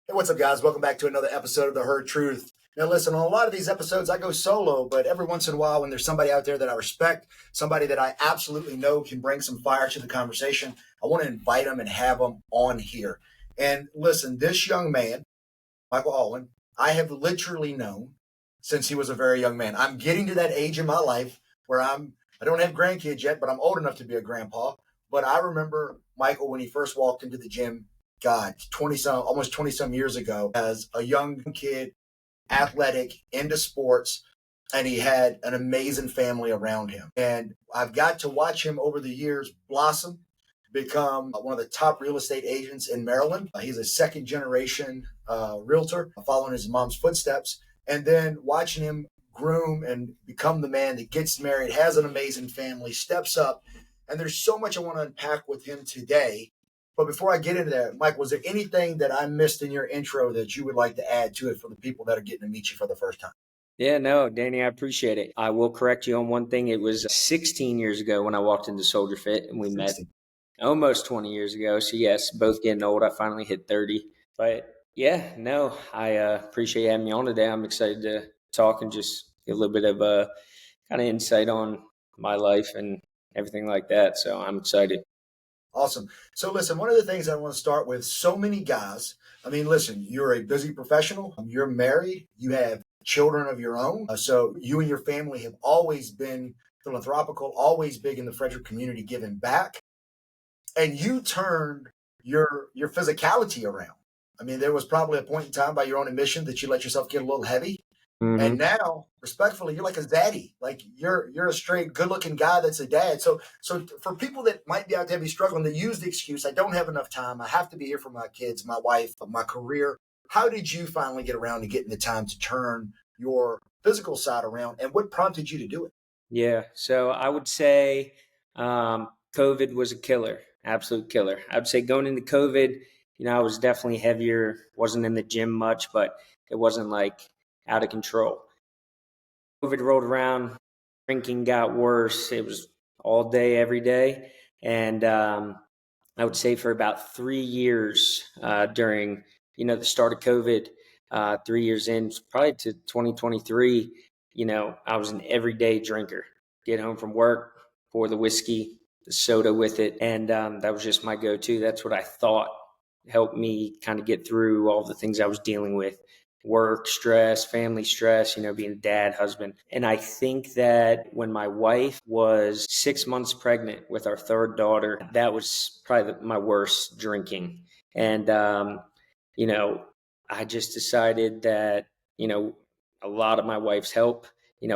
Hey, what's up, guys? Welcome back to another episode of The Herd Truth. Now, listen, on a lot of these episodes, I go solo, but every once in a while, when there's somebody out there that I respect, somebody that I absolutely know can bring some fire to the conversation, I want to invite them and have them on here. And listen, this young man, Michael Allwein, I have literally known since he was a very young man. I'm getting to that age in my life where I don't have grandkids yet, but I'm old enough to be a grandpa. But I remember Michael when he first walked into the gym, God, 20 some, almost 20 some years ago, as a young kid, athletic, into sports, and he had an amazing family around him. And I've got to watch him over the years blossom, become one of the top real estate agents in Maryland. He's a second generation realtor, following his mom's footsteps, and then watching him groom and become the man that gets married, has an amazing family, steps up. And there's so much I want to unpack with him today. But before I get into that, Mike, was there anything that I missed in your intro that you would like to add to it for the people that are getting to meet you for the first time? Yeah, no, Danny, I appreciate it. I will correct you on one thing. It was 16 years ago when I walked into Soldier Fit and we met almost 20 years ago. So yes, both getting old. I finally hit 30. But yeah, no, I appreciate you having me on today. I'm excited to talk and just get a little bit of kind of insight on my life and everything like that. So I'm excited. Awesome. So listen, one of the things I want to start with, so many guys, I mean, listen, you're a busy professional, you're married, you have children of your own. So you and your family have always been philanthropical, always big in the Frederick community, giving back. And you turned your physicality around. I mean, there was probably a point in time by your own admission that you let yourself get a little heavy. Mm-hmm. And now, respectfully, you're like a daddy. Like you're a straight, good-looking guy that's a dad. So for people that might be out there be struggling, to use the excuse, I don't have enough time. I have to be here for my kids, my wife, my career. How did you finally get around to getting the time to turn your physical side around, and what prompted you to do it? Yeah, so I would say COVID was a killer, absolute killer. I would say going into COVID, I was definitely heavier, wasn't in the gym much, but it wasn't like out of control. COVID rolled around, drinking got worse. It was all day, every day. And I would say for about 3 years during, the start of COVID, 3 years in, probably to 2023, I was an everyday drinker. Get home from work, pour the whiskey, the soda with it. And that was just my go-to. That's what I thought helped me kind of get through all the things I was dealing with. Work stress, family stress, being a dad, husband. And I think that when my wife was 6 months pregnant with our third daughter, that was probably my worst drinking. And, I just decided that, a lot of my wife's help,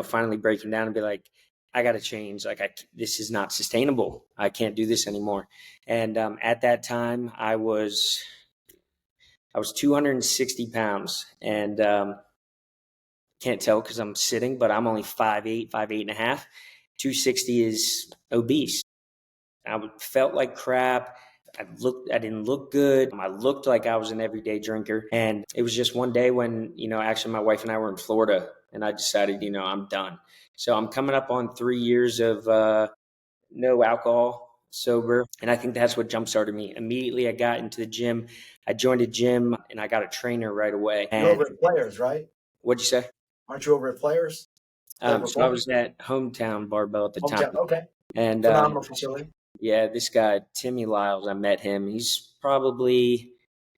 finally breaking down and be like, I got to change. Like, this is not sustainable. I can't do this anymore. And at that time, I was 260 pounds, and can't tell because I'm sitting, but I'm only 5'8", 5'8.5". 260 is obese. I felt like crap. I didn't look good. I looked like I was an everyday drinker. And it was just one day when, actually my wife and I were in Florida, and I decided, I'm done. So I'm coming up on 3 years of no alcohol, sober. And I think that's what jump-started me. Immediately I got into the gym. I joined a gym and I got a trainer right away. You're over at Players, right? What'd you say? Aren't you over at Players? So I was at Hometown Barbell at the time. Okay. And Phenomenal facility. yeah, this guy, Timmy Lyles, I met him. He's probably,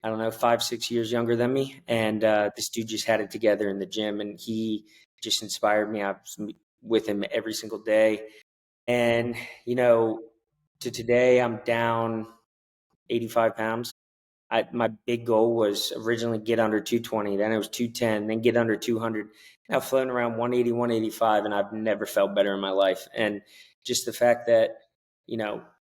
I don't know, 5, 6 years younger than me. And this dude just had it together in the gym, and he just inspired me. I was with him every single day. And, to today, I'm down 85 pounds. My big goal was originally get under 220, then it was 210, then get under 200. And I've flown around 180, 185, and I've never felt better in my life. And just the fact that,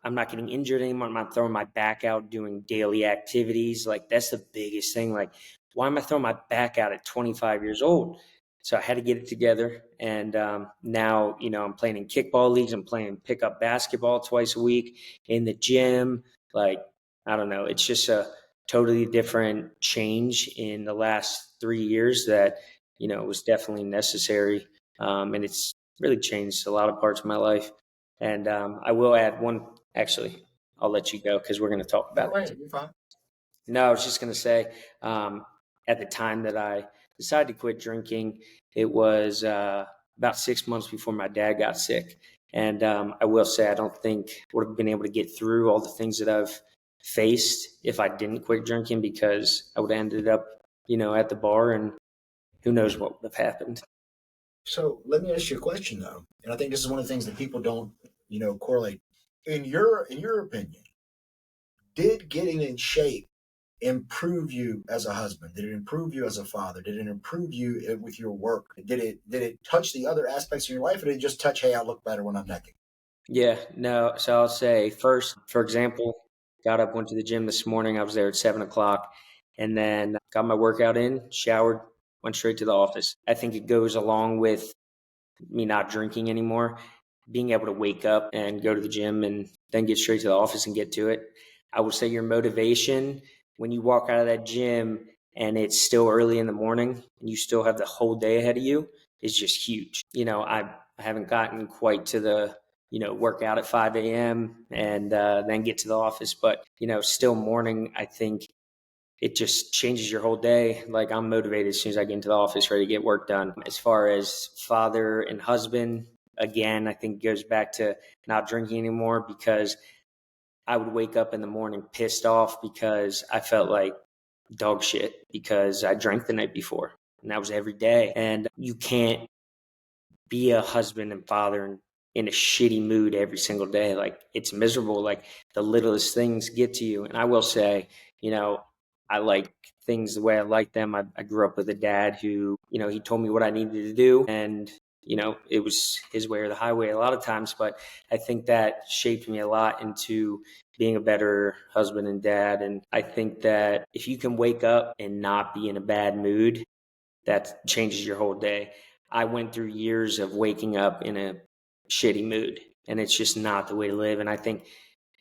I'm not getting injured anymore. I'm not throwing my back out doing daily activities. Like, that's the biggest thing. Like, why am I throwing my back out at 25 years old? So I had to get it together. And now, I'm playing in kickball leagues. I'm playing pickup basketball twice a week in the gym. Like, I don't know. It's just a totally different change in the last 3 years that, was definitely necessary. And it's really changed a lot of parts of my life. And I will add one, actually, I'll let you go because we're going to talk about it. You're fine. No, I was just going to say, at the time that I decided to quit drinking, it was about 6 months before my dad got sick. And I will say, I don't think I would have been able to get through all the things that I've faced if I didn't quit drinking, because I would have ended up, at the bar, and who knows what would have happened. So let me ask you a question though, and I think this is one of the things that people don't, correlate. In your opinion, did getting in shape improve you as a husband? Did it improve you as a father? Did it improve you with your work? Did it touch the other aspects of your life, or did it just touch, hey, I look better when I'm naked? Yeah, no. So I'll say first, for example, got up, went to the gym this morning. I was there at 7 o'clock, and then got my workout in, showered, went straight to the office. I think it goes along with me not drinking anymore, being able to wake up and go to the gym and then get straight to the office and get to it. I would say your motivation when you walk out of that gym and it's still early in the morning and you still have the whole day ahead of you is just huge. I haven't gotten quite to the, work out at 5 a.m. and then get to the office, but, still morning, I think it just changes your whole day. Like, I'm motivated as soon as I get into the office, ready to get work done. As far as father and husband, again, I think it goes back to not drinking anymore, because I would wake up in the morning pissed off because I felt like dog shit because I drank the night before. And that was every day. And you can't be a husband and father in a shitty mood every single day. Like, it's miserable. Like, the littlest things get to you. And I will say, you know, I like things the way I like them. I grew up with a dad who, he told me what I needed to do. And, it was his way or the highway a lot of times. But I think that shaped me a lot into being a better husband and dad. And I think that if you can wake up and not be in a bad mood, that changes your whole day. I went through years of waking up in a shitty mood, and it's just not the way to live. And I think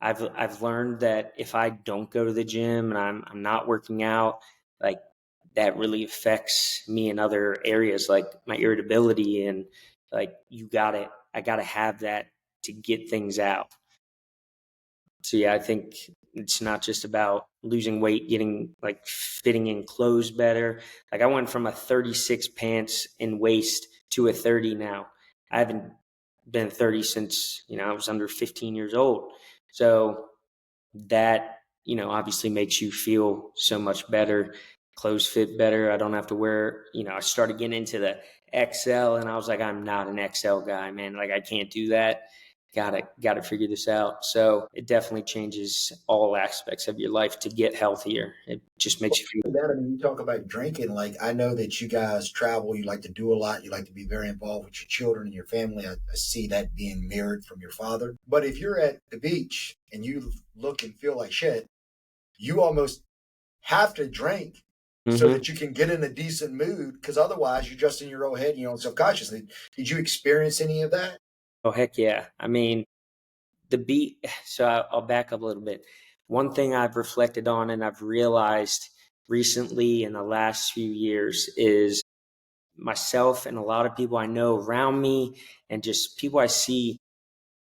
I've learned that if I don't go to the gym and I'm not working out, like, that really affects me in other areas, like my irritability, and like, I gotta have that to get things out. So yeah, I think it's not just about losing weight, getting like fitting in clothes better. Like, I went from a 36 pants in waist to a 30 now. I haven't been 30 since, I was under 15 years old. So that, obviously makes you feel so much better. Clothes fit better. I don't have to wear, I started getting into the XL, and I was like, I'm not an XL guy, man. Like, I can't do that. Gotta figure this out. So it definitely changes all aspects of your life to get healthier. It just makes you feel. That, I mean, you talk about drinking. Like, I know that you guys travel. You like to do a lot. You like to be very involved with your children and your family. I see that being mirrored from your father. But if you're at the beach and you look and feel like shit, you almost have to drink so Mm-hmm. that you can get in a decent mood. Because otherwise, you're just in your own head, subconsciously. Did you experience any of that? Oh, heck yeah. I mean, the beat. So I'll back up a little bit. One thing I've reflected on and I've realized recently in the last few years is myself and a lot of people I know around me and just people I see,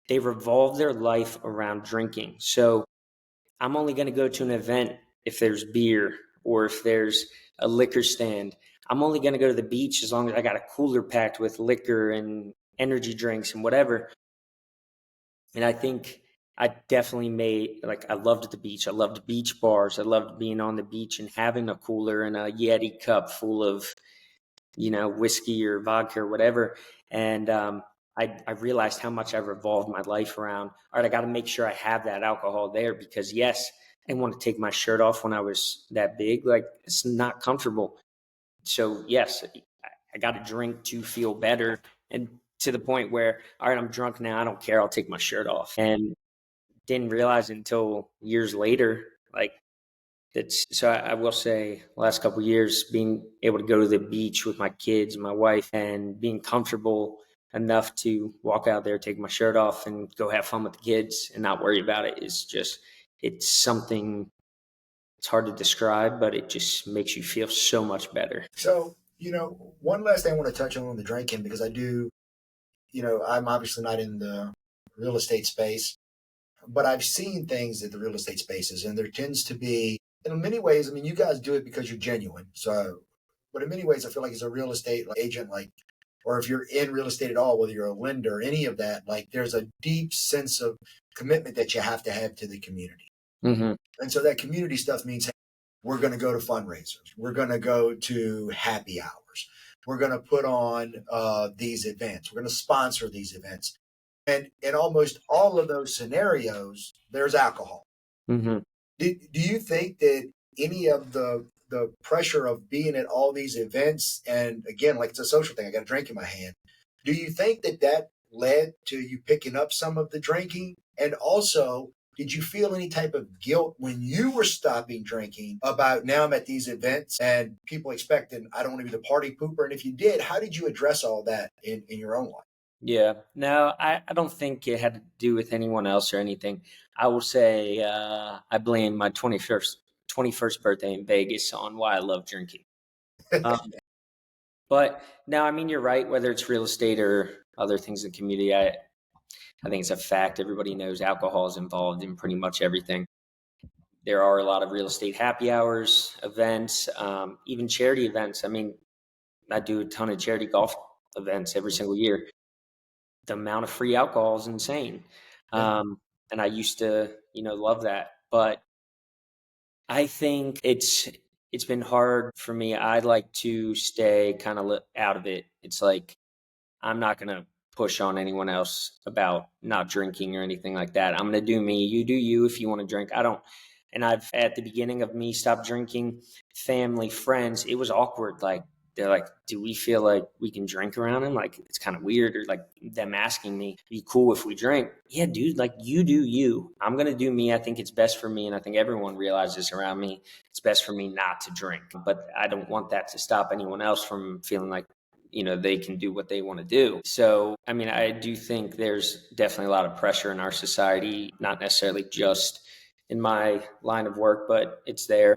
they revolve their life around drinking. So I'm only going to go to an event if there's beer or if there's a liquor stand. I'm only going to go to the beach as long as I got a cooler packed with liquor and energy drinks and whatever. And I think I definitely made, like, I loved the beach. I loved beach bars. I loved being on the beach and having a cooler and a Yeti cup full of, whiskey or vodka or whatever. And I realized how much I revolved my life around, all right, I got to make sure I have that alcohol there, because yes, I want to take my shirt off when I was that big. Like, it's not comfortable. So yes, I got to drink to feel better. And to the point where, all right, I'm drunk now. I don't care. I'll take my shirt off. And didn't realize it until years later. Like, that's so I will say last couple of years, being able to go to the beach with my kids, my wife, and being comfortable enough to walk out there, take my shirt off and go have fun with the kids and not worry about it is just, it's something, it's hard to describe, but it just makes you feel so much better. So, one last thing I want to touch on the drinking, because I do, I'm obviously not in the real estate space, but I've seen things at the real estate spaces, and there tends to be in many ways, I mean, you guys do it because you're genuine. So, but in many ways, I feel like as a real estate agent, like, or if you're in real estate at all, whether you're a lender, any of that, like, there's a deep sense of commitment that you have to have to the community. Mm-hmm. And so that community stuff means, hey, we're going to go to fundraisers, we're going to go to happy hours, we're going to put on these events, we're going to sponsor these events. And in almost all of those scenarios, there's alcohol. Mm-hmm. Do you think that any of the pressure of being at all these events, and again, like it's a social thing, I got a drink in my hand, do you think that that led to you picking up some of the drinking? And also, did you feel any type of guilt when you were stopping drinking about, now I'm at these events and people expecting I don't want to be the party pooper? And if you did, how did you address all that in your own life? Yeah. No, I don't think it had to do with anyone else or anything. I will say I blame my 21st birthday in Vegas on why I love drinking. Um, but now, I mean, you're right. Whether it's real estate or other things in the community, I think it's a fact. Everybody knows alcohol is involved in pretty much everything. There are a lot of real estate happy hours, events, even charity events. I mean, I do a ton of charity golf events every single year. The amount of free alcohol is insane. Yeah. And I used to, love that. But I think it's been hard for me. I like to stay kind of out of it. It's like I'm not going to push on anyone else about not drinking or anything like that. I'm going to do me. You do you if you want to drink. I don't. And I've, at the beginning of me stop drinking, family, friends, it was awkward. Like, they're like, do we feel like we can drink around him? Like, it's kind of weird. Or like them asking me, be cool if we drink. Yeah, dude, like, you do you. I'm going to do me. I think it's best for me. And I think everyone realizes around me, it's best for me not to drink. But I don't want that to stop anyone else from feeling like, they can do what they want to do. So, I mean, I do think there's definitely a lot of pressure in our society, not necessarily just in my line of work, but it's there.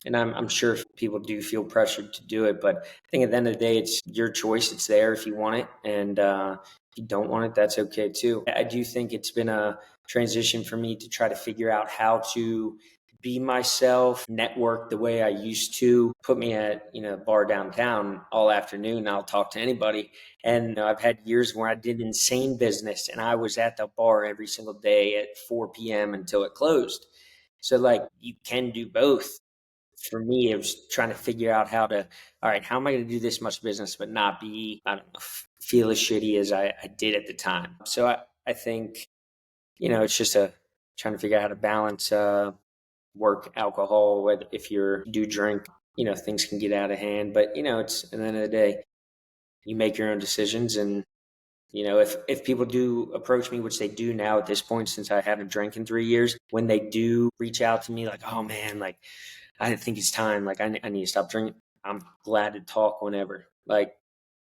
And I'm sure people do feel pressured to do it, but I think at the end of the day, it's your choice. It's there if you want it. And if you don't want it, that's okay too. I do think it's been a transition for me to try to figure out how to be myself, network the way I used to. Put me at, a bar downtown all afternoon. I'll talk to anybody. And I've had years where I did insane business and I was at the bar every single day at 4 p.m. until it closed. So like you can do both. For me, it was trying to figure out all right, how am I going to do this much business, but not be, I don't know, feel as shitty as I did at the time. So I think, it's just trying to figure out how to balance work, alcohol, whether if you do drink, things can get out of hand. But, it's at the end of the day, you make your own decisions. And, if people do approach me, which they do now at this point, since I haven't drank in 3 years, when they do reach out to me like, oh man, like, I think it's time. Like, I need to stop drinking. I'm glad to talk whenever. Like,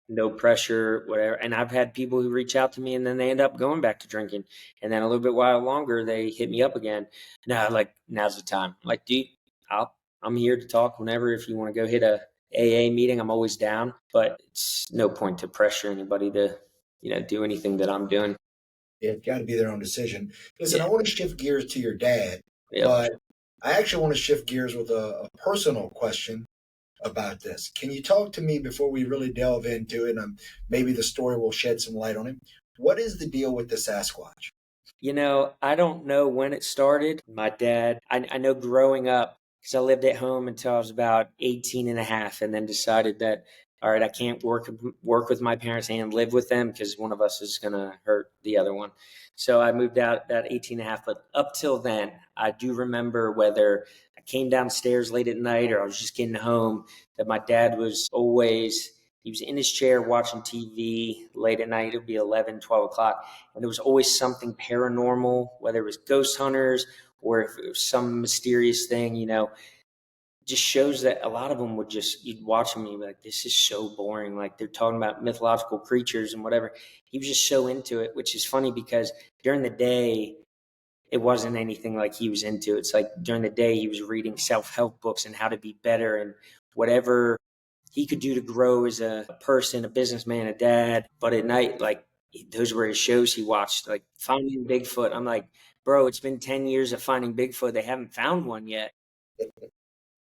no pressure, whatever. And I've had people who reach out to me and then they end up going back to drinking. And then a little bit while longer, they hit me up again. No, like, now's the time. Like, dude, I'm here to talk whenever. If you want to go hit a AA meeting, I'm always down. But it's no point to pressure anybody to, do anything that I'm doing. Yeah, it's got to be their own decision. Listen, I Yeah. want to shift gears to your dad, Yep. but I actually want to shift gears with a personal question about this. Can you talk to me before we really delve into it? And maybe the story will shed some light on it. What is the deal with the Sasquatch? I don't know when it started. My dad, I know growing up, because I lived at home until I was about 18 and a half, and then decided that, all right, I can't work with my parents and live with them because one of us is going to hurt the other one. So I moved out about 18 and a half. But up till then, I do remember whether I came downstairs late at night or I was just getting home, that my dad was always, he was in his chair watching TV late at night. It would be 11, 12 o'clock. And there was always something paranormal, whether it was ghost hunters or if it was some mysterious thing, just shows that a lot of them would just, you'd watch them and you'd be like, this is so boring. Like, they're talking about mythological creatures and whatever. He was just so into it, which is funny because during the day, it wasn't anything like he was into. It's like during the day, he was reading self-help books and how to be better and whatever he could do to grow as a person, a businessman, a dad. But at night, like, those were his shows he watched, like Finding Bigfoot. I'm like, bro, it's been 10 years of Finding Bigfoot. They haven't found one yet.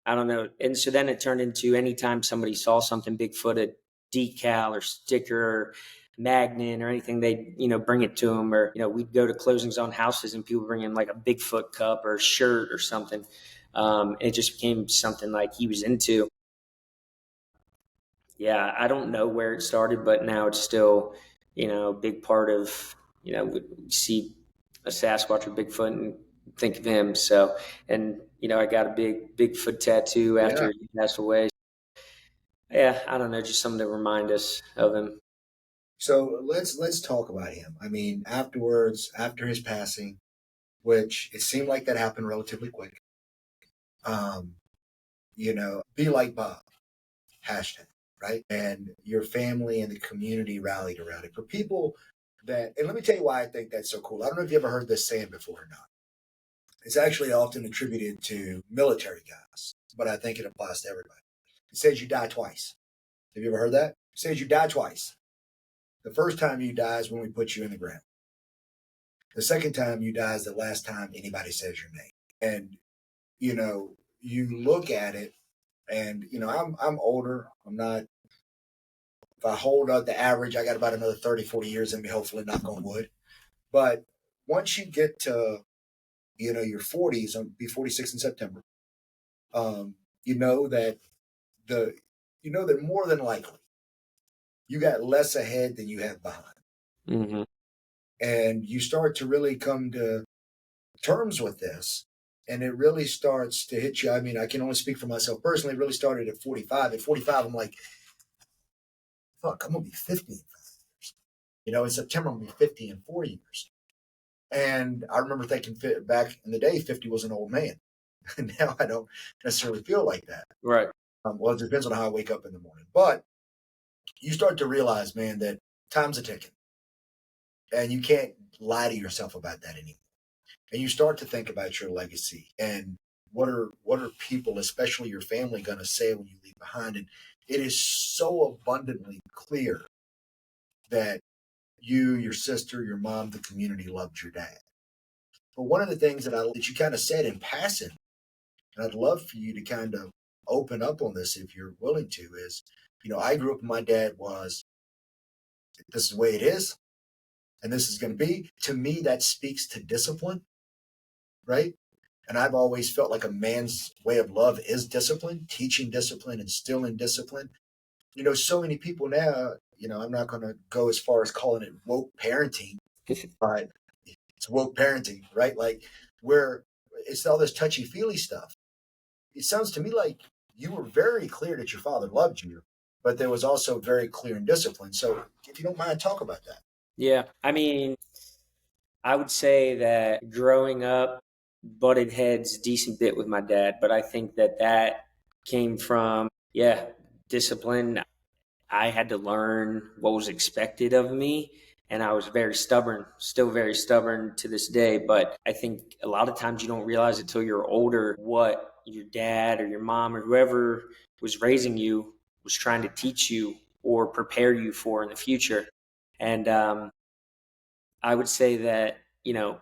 I don't know. And so then it turned into anytime somebody saw something Bigfoot, a decal or sticker, or magnet or anything, they'd, bring it to them. Or, we'd go to closings on houses and people bring in like a Bigfoot cup or a shirt or something. It just became something like he was into. Yeah, I don't know where it started, but now it's still, a big part of, we see a Sasquatch or Bigfoot and think of him. So, and, I got a big Bigfoot tattoo Yeah. after he passed away. Yeah, I don't know, just something to remind us of him. So let's talk about him. I mean, afterwards, after his passing, which it seemed like that happened relatively quick. Um, be like Bob, hashtag, right? And your family and the community rallied around it. For people that, and let me tell you why I think that's so cool. I don't know if you ever heard this saying before or not. It's actually often attributed to military guys, but I think it applies to everybody. It says you die twice. Have you ever heard that? It says you die twice. The first time you die is when we put you in the ground. The second time you die is the last time anybody says your name. And, you look at it and, I'm older. I'm not, if I hold up the average, I got about another 30, 40 years in me, hopefully, knock on wood. But once you get to, your 40s, I'll be 46 in September, you know that more than likely you got less ahead than you have behind. Mm-hmm. And you start to really come to terms with this. And it really starts to hit you. I mean, I can only speak for myself personally. It really started at 45. At 45, I'm like, fuck, I'm going to be 50 in 5 years. In September, I'm going to be 50 in 4 years. And I remember thinking back in the day, 50 was an old man. And now I don't necessarily feel like that. Right. Well, it depends on how I wake up in the morning. But you start to realize, man, that time's a ticking. And you can't lie to yourself about that anymore. And you start to think about your legacy and what are people, especially your family, going to say when you leave behind. And it is so abundantly clear that you, your sister, your mom, the community loved your dad. But one of the things that you kind of said in passing, and I'd love for you to kind of open up on this if you're willing to, is, I grew up and my dad was, this is the way it is, and this is going to be. To me, that speaks to discipline, right? And I've always felt like a man's way of love is discipline, teaching discipline, instilling discipline. So many people now, I'm not going to go as far as calling it woke parenting, but it's woke parenting, right? Like where it's all this touchy feely stuff. It sounds to me like you were very clear that your father loved you, but there was also very clear in discipline. So if you don't mind, talk about that. Yeah. I mean, I would say that growing up, butted heads a decent bit with my dad, but I think that came from, discipline. I had to learn what was expected of me. And I was very stubborn, still very stubborn to this day. But I think a lot of times you don't realize until you're older what your dad or your mom or whoever was raising you was trying to teach you or prepare you for in the future. And I would say that,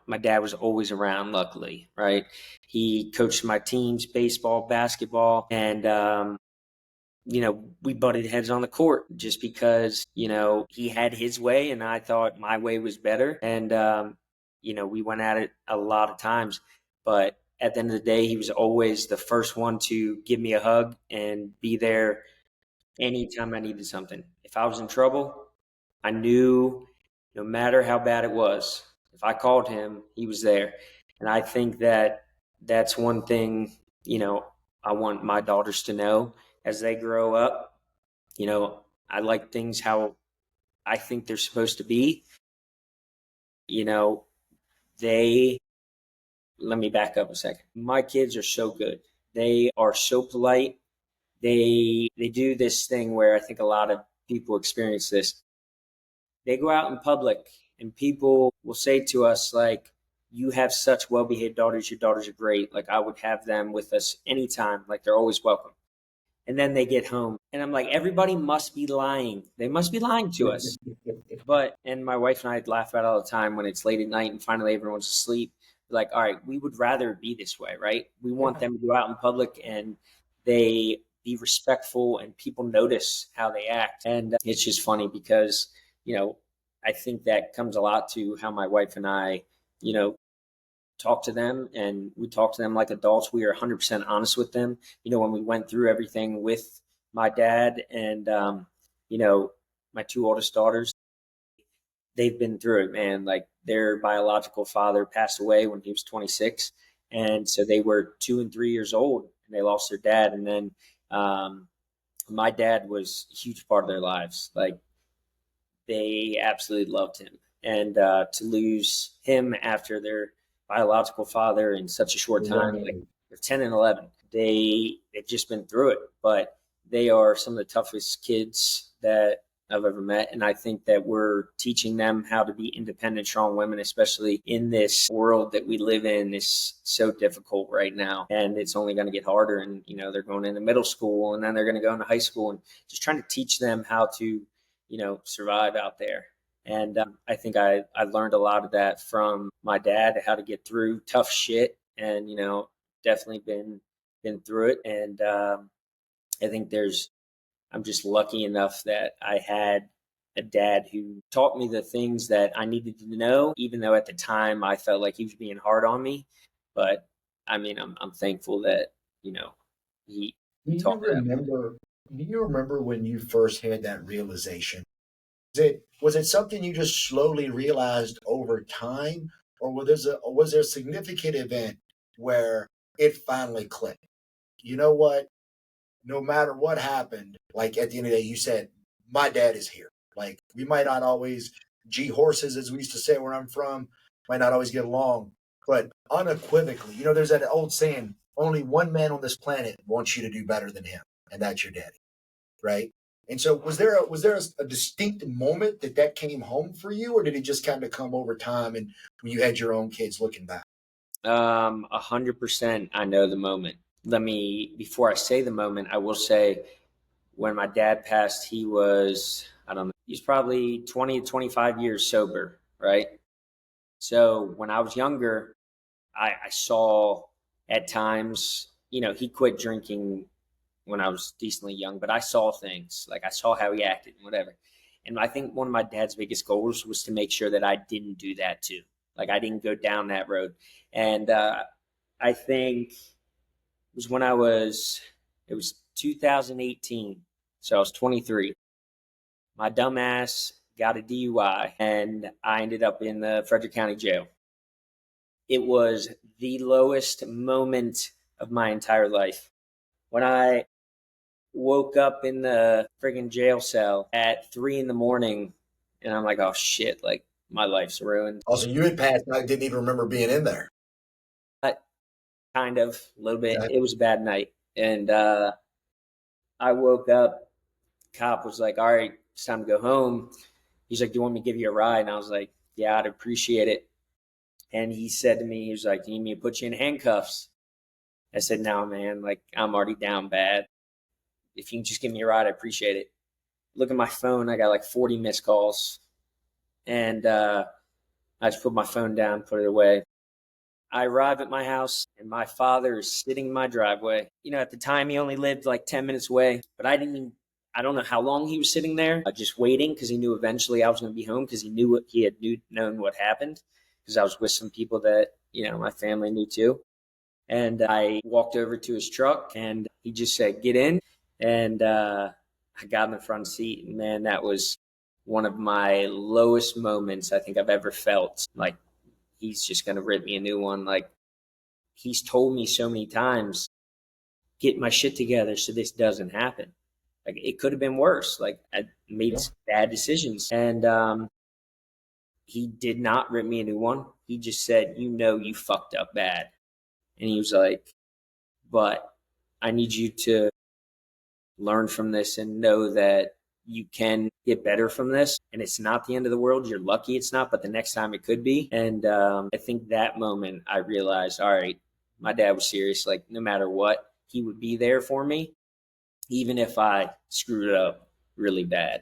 my dad was always around, luckily, right? He coached my teams, baseball, basketball, and we butted heads on the court just because, he had his way and I thought my way was better. And, we went at it a lot of times. But at the end of the day, he was always the first one to give me a hug and be there anytime I needed something. If I was in trouble, I knew no matter how bad it was, if I called him, he was there. And I think that that's one thing, I want my daughters to know as they grow up. I like things how I think they're supposed to be. They, let me back up a second. My kids are so good. They are so polite. They do this thing where I think a lot of people experience this. They go out in public and people will say to us like, you have such well-behaved daughters. Your daughters are great. Like I would have them with us anytime. Like they're always welcome. And then they get home and I'm like, everybody must be lying. They must be lying to us. And my wife and I laugh about it all the time when it's late at night and finally everyone's asleep. like, all right, we would rather be this way, right? We want them to go out in public and they be respectful and people notice how they act. And it's just funny because, I think that comes a lot to how my wife and I, you know, talk to them, and we talk to them like adults. We are 100% honest with them. When we went through everything with my dad and, my two oldest daughters, they've been through it, man. Like their biological father passed away when he was 26. And so they were 2 and 3 years old and they lost their dad. And then, my dad was a huge part of their lives. Like they absolutely loved him. And to lose him after their biological father in such a short time, like they're 10 and 11, they've just been through it. But they are some of the toughest kids that I've ever met. And I think that we're teaching them how to be independent, strong women, especially in this world that we live in is so difficult right now. And it's only going to get harder. And, they're going into middle school and then they're going to go into high school, and just trying to teach them how to, survive out there. And I think I learned a lot of that from my dad, how to get through tough shit, and, definitely been through it. And I think I'm just lucky enough that I had a dad who taught me the things that I needed to know, even though at the time I felt like he was being hard on me. But I mean, I'm thankful that, he Do you taught me that. remember? Do you remember when you first had that realization? Was it something you just slowly realized over time, or was there a significant event where it finally clicked? You know what? No matter what happened, like at the end of the day, you said, "My dad is here." Like we might not always G horses, as we used to say where I'm from, might not always get along, but unequivocally, there's that old saying: "Only one man on this planet wants you to do better than him, and that's your daddy." Right? And so, was there a distinct moment that came home for you, or did it just kind of come over time and when you had your own kids looking back? 100%. I know the moment. Before I say the moment, I will say when my dad passed, he was, I don't know, he's probably 20 to 25 years sober, right? So when I was younger, I saw at times, he quit drinking when I was decently young, but I saw things, like I saw how he acted and whatever. And I think one of my dad's biggest goals was to make sure that I didn't do that too. Like I didn't go down that road. And I think it was it was 2018. So I was 23. My dumbass got a DUI and I ended up in the Frederick County Jail. It was the lowest moment of my entire life. When I woke up in the friggin' jail cell at 3 in the morning, and I'm like, oh shit, like my life's ruined. Also, you had passed. I didn't even remember being in there. But kind of a little bit. Okay. It was a bad night. And I woke up, cop was like, all right, it's time to go home. He's like, do you want me to give you a ride? And I was like, yeah, I'd appreciate it. And he said to me, he was like, do you need me to put you in handcuffs? I said, no, man, like I'm already down bad. If you can just give me a ride, I appreciate it. Look at my phone. I got like 40 missed calls. And I just put my phone down, put it away. I arrive at my house and my father is sitting in my driveway. At the time he only lived like 10 minutes away, but I don't know how long he was sitting there, just waiting because he knew eventually I was going to be home because he knew known what happened because I was with some people that, my family knew too. And I walked over to his truck and he just said, get in. And I got in the front seat. And man, that was one of my lowest moments I think I've ever felt. Like, he's just going to rip me a new one. Like, he's told me so many times, get my shit together so this doesn't happen. Like, it could have been worse. Like, I made some bad decisions. And he did not rip me a new one. He just said, you fucked up bad. And he was like, but I need you to learn from this and know that you can get better from this. And it's not the end of the world. You're lucky it's not, but the next time it could be. And I think that moment I realized, all right, my dad was serious. Like, no matter what, he would be there for me, even if I screwed it up really bad.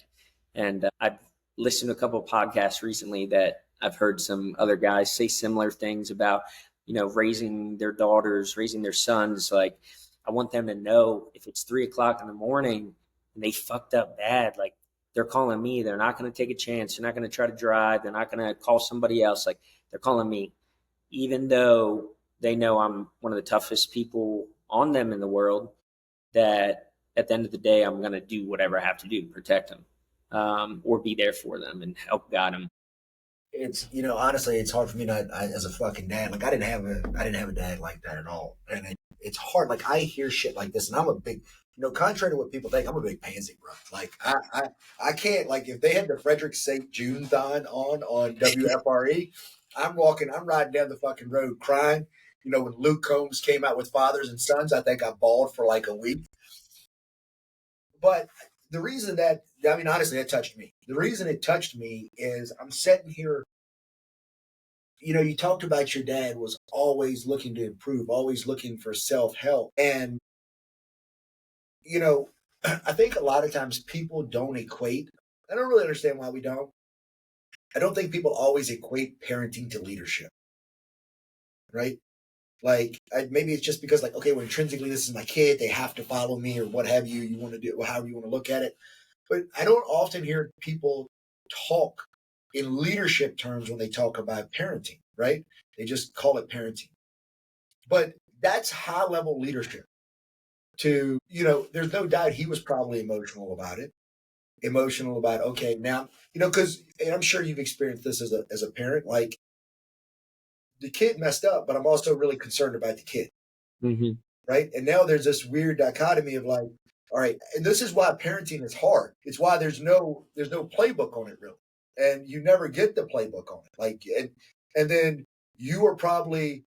And I've listened to a couple of podcasts recently that I've heard some other guys say similar things about raising their daughters, raising their sons. Like, I want them to know if it's 3 o'clock in the morning and they fucked up bad, like, they're calling me. They're not going to take a chance. They're not going to try to drive. They're not going to call somebody else. Like, they're calling me, even though they know I'm one of the toughest people on them in the world, that at the end of the day, I'm going to do whatever I have to do to protect them, or be there for them and help guide them. It's, honestly, it's hard for me not, as a fucking dad. Like, I didn't have a dad like that at all. And it's hard. Like, I hear shit like this and I'm a big, contrary to what people think, I'm a big pansy, bro. Like, I can't, like, if they had the Frederick St. June thon on WFRE, I'm riding down the fucking road crying. When Luke Combs came out with Fathers and Sons, I think I bawled for like a week. But the reason honestly, it touched me. The reason it touched me is I'm sitting here, you talked about your dad was always looking to improve, always looking for self-help. And, I think a lot of times people don't equate. I don't really understand why we don't. I don't think people always equate parenting to leadership, right? Like, maybe it's just because, like, okay, well, intrinsically, this is my kid. They have to follow me or what have you. You want to do, however you want to look at it. But I don't often hear people talk in leadership terms when they talk about parenting, right? They just call it parenting. But that's high level leadership. There's no doubt he was probably emotional about it. Emotional about, okay, now, because I'm sure you've experienced this as a parent, like, the kid messed up, but I'm also really concerned about the kid. Mm-hmm. Right. And now there's this weird dichotomy of like, all right, and this is why parenting is hard. It's why there's no playbook on it really. And you never get the playbook on it. Like, and then you probably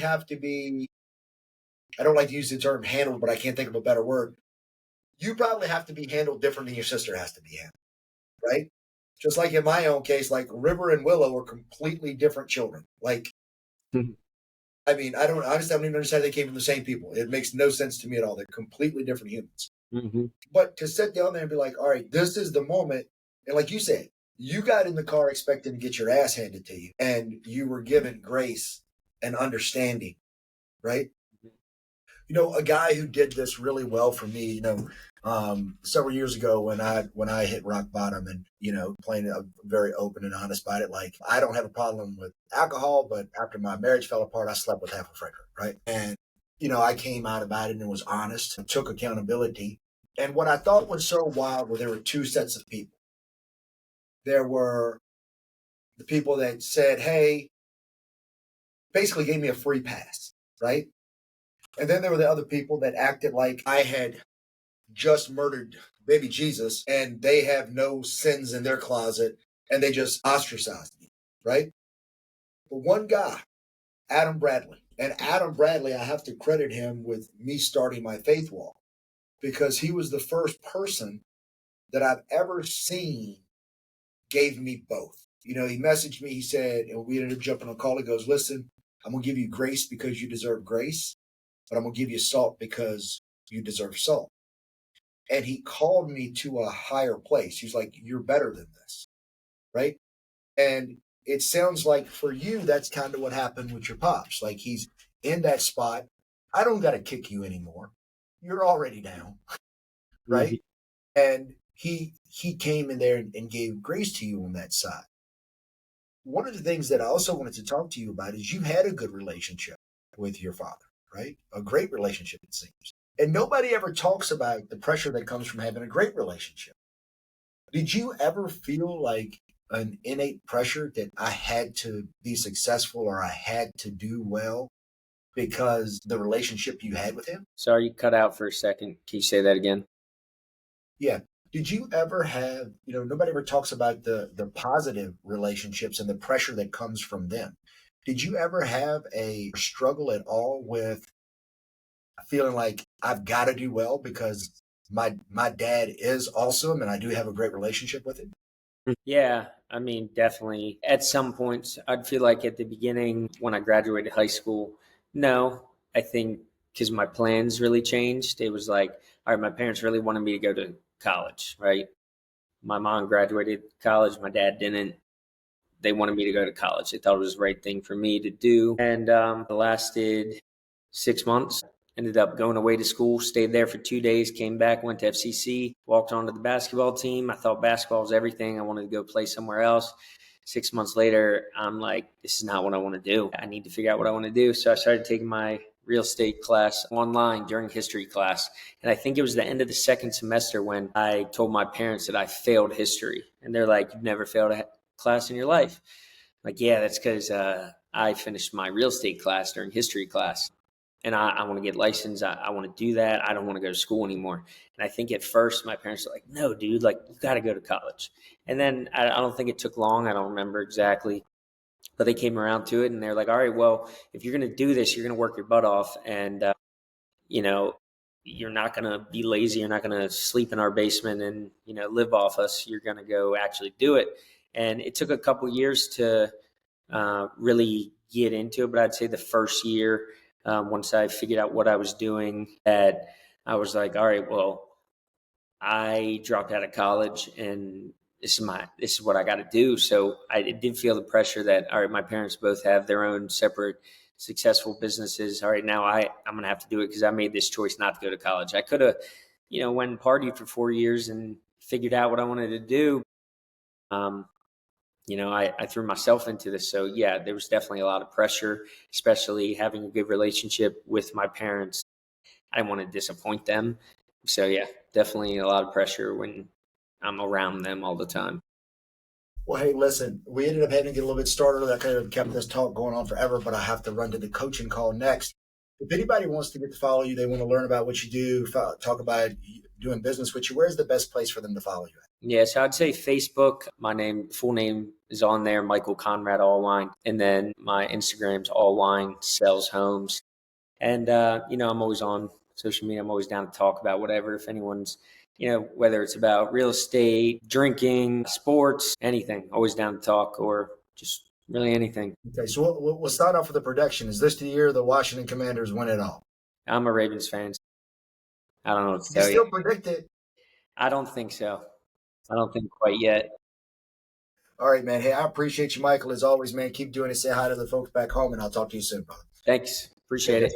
have to be, I don't like to use the term handled, but I can't think of a better word. You probably have to be handled different than your sister has to be handled. Right. Just like in my own case, like River and Willow are completely different children. Like, I mean, I don't even understand they came from the same people. It makes no sense to me at all. They're completely different humans. Mm-hmm. But to sit down there and be like, all right, this is the moment. And like you said, you got in the car expecting to get your ass handed to you, and you were given grace and understanding, right? A guy who did this really well for me, several years ago when I hit rock bottom and, playing very open and honest about it. Like, I don't have a problem with alcohol, but after my marriage fell apart, I slept with half a Frederick, right? And, I came out about it and was honest and took accountability. And what I thought was so wild were there were two sets of people. There were the people that said, hey, basically gave me a free pass, right? And then there were the other people that acted like I had just murdered baby Jesus and they have no sins in their closet and they just ostracized me, right? But one guy, Adam Bradley, and Adam Bradley, I have to credit him with me starting my faith walk because he was the first person that I've ever seen gave me both. He messaged me, he said, and we ended up jumping on a call. He goes, listen, I'm going to give you grace because you deserve grace, but I'm going to give you salt because you deserve salt. And he called me to a higher place. He's like, you're better than this, right? And it sounds like for you, that's kind of what happened with your pops. Like, he's in that spot. I don't got to kick you anymore. You're already down, right? Mm-hmm. And he came in there and gave grace to you on that side. One of the things that I also wanted to talk to you about is you had a good relationship with your father, right? A great relationship, it seems. And nobody ever talks about the pressure that comes from having a great relationship. Did you ever feel like an innate pressure that I had to be successful or I had to do well because the relationship you had with him? Sorry, you cut out for a second. Can you say that again? Yeah. Did you ever have, nobody ever talks about the positive relationships and the pressure that comes from them. Did you ever have a struggle at all with feeling like I've got to do well because my dad is awesome and I do have a great relationship with him? Yeah, I mean, definitely. At some points, I'd feel like at the beginning when I graduated high school, no, I think because my plans really changed. It was like, all right, my parents really wanted me to go to college, right? My mom graduated college, my dad didn't. they wanted me to go to college. They thought it was the right thing for me to do. And it lasted 6 months. Ended up going away to school, stayed there for 2 days, came back, went to FCC, walked onto the basketball team. I thought basketball was everything. I wanted to go play somewhere else. 6 months later, I'm like, this is not what I want to do. I need to figure out what I want to do. So I started taking my real estate class online during history class. And I think it was the end of the second semester when I told my parents that I failed history. And they're like, you've never failed a class in your life? I'm like, yeah, that's because I finished my real estate class during history class. And I want to get licensed. I want to do that. I don't want to go to school anymore. And I think at first my parents were like, no, dude, like you got to go to college. And then I don't think it took long. I don't remember exactly, but they came around to it and they're like, all right, well, if you're going to do this, you're going to work your butt off. And, you know, you're not going to be lazy. You're not going to sleep in our basement and, live off us. You're going to go actually do it. And it took a couple years to really get into it. But I'd say the first year, once I figured out what I was doing, that I was like, all right, well, I dropped out of college and this is what I got to do. So I did feel the pressure that, all right, my parents both have their own separate successful businesses. All right, now I'm going to have to do it because I made this choice not to go to college. I could have, went and partied for 4 years and figured out what I wanted to do. I threw myself into this. So yeah, there was definitely a lot of pressure, especially having a good relationship with my parents. I didn't want to disappoint them. So yeah, definitely a lot of pressure when I'm around them all the time. Well, hey, listen, we ended up having to get a little bit started. That could have kept this talk going on forever, but I have to run to the coaching call next. If anybody wants to get to follow you, they want to learn about what you do, talk about doing business with you, where's the best place for them to follow you at? Yeah, so I'd say Facebook. My full name is on there, Michael Conrad Allwein. And then my Instagram's Allwein Sells Homes. And, I'm always on social media. I'm always down to talk about whatever. If anyone's, whether it's about real estate, drinking, sports, anything, always down to talk, or just really anything. Okay, so we'll start off with the prediction. Is this the year the Washington Commanders win it all? I'm a Ravens fan. I don't know what to You tell you. still predict it? I don't think so. I don't think quite yet. All right, man. Hey, I appreciate you, Michael. As always, man, keep doing it. Say hi to the folks back home, and I'll talk to you soon, brother. Thanks. Appreciate it.